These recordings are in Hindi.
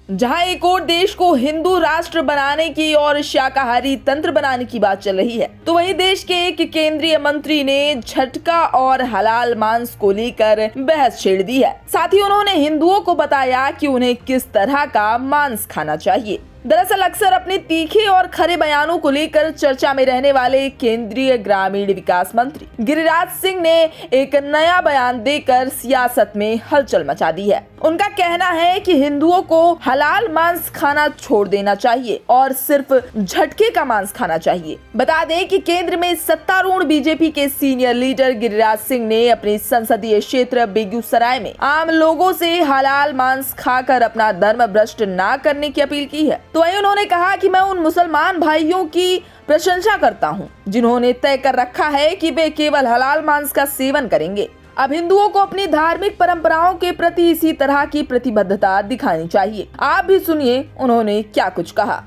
जहां एक और देश को हिंदू राष्ट्र बनाने की और शाकाहारी तंत्र बनाने की बात चल रही है, तो वहीं देश के एक केंद्रीय मंत्री ने झटका और हलाल मांस को लेकर बहस छेड़ दी है। साथ ही उन्होंने हिंदुओं को बताया कि उन्हें किस तरह का मांस खाना चाहिए। दरअसल अक्सर अपने तीखे और खरे बयानों को लेकर चर्चा में रहने वाले केंद्रीय ग्रामीण विकास मंत्री गिरिराज सिंह ने एक नया बयान देकर सियासत में हलचल मचा दी है। उनका कहना है कि हिंदुओं को हलाल मांस खाना छोड़ देना चाहिए और सिर्फ झटके का मांस खाना चाहिए। बता दें कि केंद्र में सत्तारूढ़ बीजेपी के सीनियर लीडर गिरिराज सिंह ने अपने संसदीय क्षेत्र बेगूसराय में आम लोगों से हलाल मांस खाकर अपना धर्म भ्रष्ट न करने की अपील की है। तो वहीं उन्होंने कहा कि मैं उन मुसलमान भाइयों की प्रशंसा करता हूं जिन्होंने तय कर रखा है कि वे केवल हलाल मांस का सेवन करेंगे। अब हिंदुओं को अपनी धार्मिक परंपराओं के प्रति इसी तरह की प्रतिबद्धता दिखानी चाहिए। आप भी सुनिए उन्होंने क्या कुछ कहा।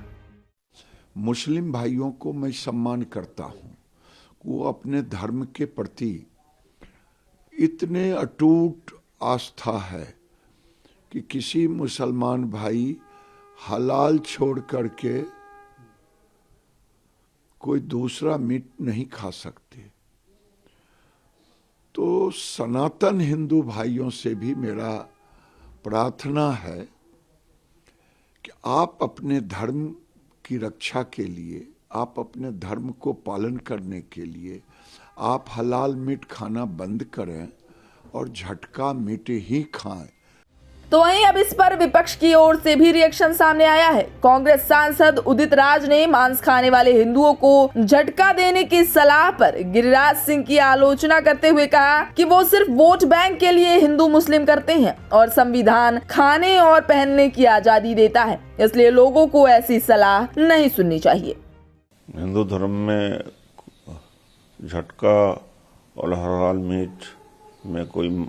मुस्लिम भाइयों को मैं सम्मान करता हूं, वो अपने धर्म के प्रति इतने अटूट आस्था है कि किसी मुसलमान भाई हलाल छोड़ करके कोई दूसरा मीट नहीं खा सकते। तो सनातन हिंदू भाइयों से भी मेरा प्रार्थना है कि आप अपने धर्म की रक्षा के लिए, आप अपने धर्म को पालन करने के लिए आप हलाल मीट खाना बंद करें और झटका मीट ही खाएं। तो वहीं अब इस पर विपक्ष की ओर से भी रिएक्शन सामने आया है। कांग्रेस सांसद उदित राज ने मांस खाने वाले हिंदुओं को झटका देने की सलाह पर गिरिराज सिंह की आलोचना करते हुए कहा कि वो सिर्फ वोट बैंक के लिए हिंदू मुस्लिम करते हैं और संविधान खाने और पहनने की आजादी देता है, इसलिए लोगों को ऐसी सलाह नहीं सुननी चाहिए। हिंदू धर्म में झटका और हलाल मीट में कोई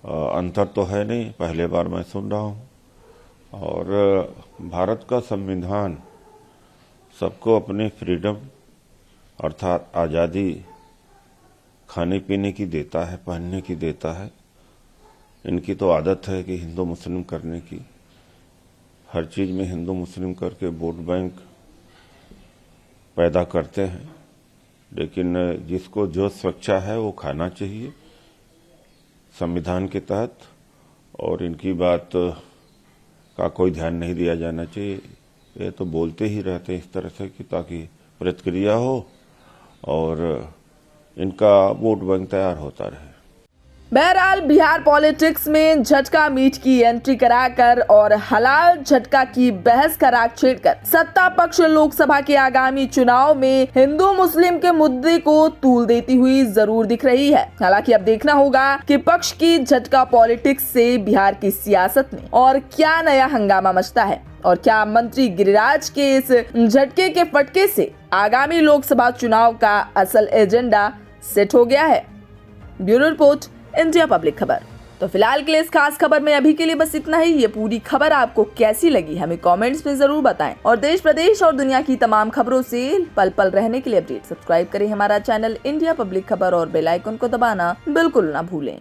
अंतर तो है नहीं, पहले बार मैं सुन रहा हूँ। और भारत का संविधान सबको अपनी फ्रीडम अर्थात आज़ादी खाने पीने की देता है, पहनने की देता है। इनकी तो आदत है कि हिंदू मुस्लिम करने की, हर चीज़ में हिंदू मुस्लिम करके वोट बैंक पैदा करते हैं। लेकिन जिसको जो स्वेच्छा है वो खाना चाहिए संविधान के तहत, और इनकी बात का कोई ध्यान नहीं दिया जाना चाहिए। ये तो बोलते ही रहते हैं इस तरह से कि ताकि प्रतिक्रिया हो और इनका वोट बैंक तैयार होता रहे। बहरहाल बिहार पॉलिटिक्स में झटका मीट की एंट्री कराकर और हलाल झटका की बहस का राग छेड़कर सत्ता पक्ष लोकसभा के आगामी चुनाव में हिंदू मुस्लिम के मुद्दे को तूल देती हुई जरूर दिख रही है। हालांकि अब देखना होगा कि पक्ष की झटका पॉलिटिक्स से बिहार की सियासत में और क्या नया हंगामा मचता है और क्या मंत्री गिरिराज के इस झटके के फटके से आगामी लोकसभा चुनाव का असल एजेंडा सेट हो गया है। ब्यूरो रिपोर्ट, इंडिया पब्लिक खबर। तो फिलहाल के लिए इस खास खबर में अभी के लिए बस इतना ही। ये पूरी खबर आपको कैसी लगी हमें कमेंट्स में जरूर बताएं और देश प्रदेश और दुनिया की तमाम खबरों से पल पल रहने के लिए अपडेट सब्सक्राइब करें हमारा चैनल इंडिया पब्लिक खबर और बेल आइकन को दबाना बिल्कुल ना भूलें।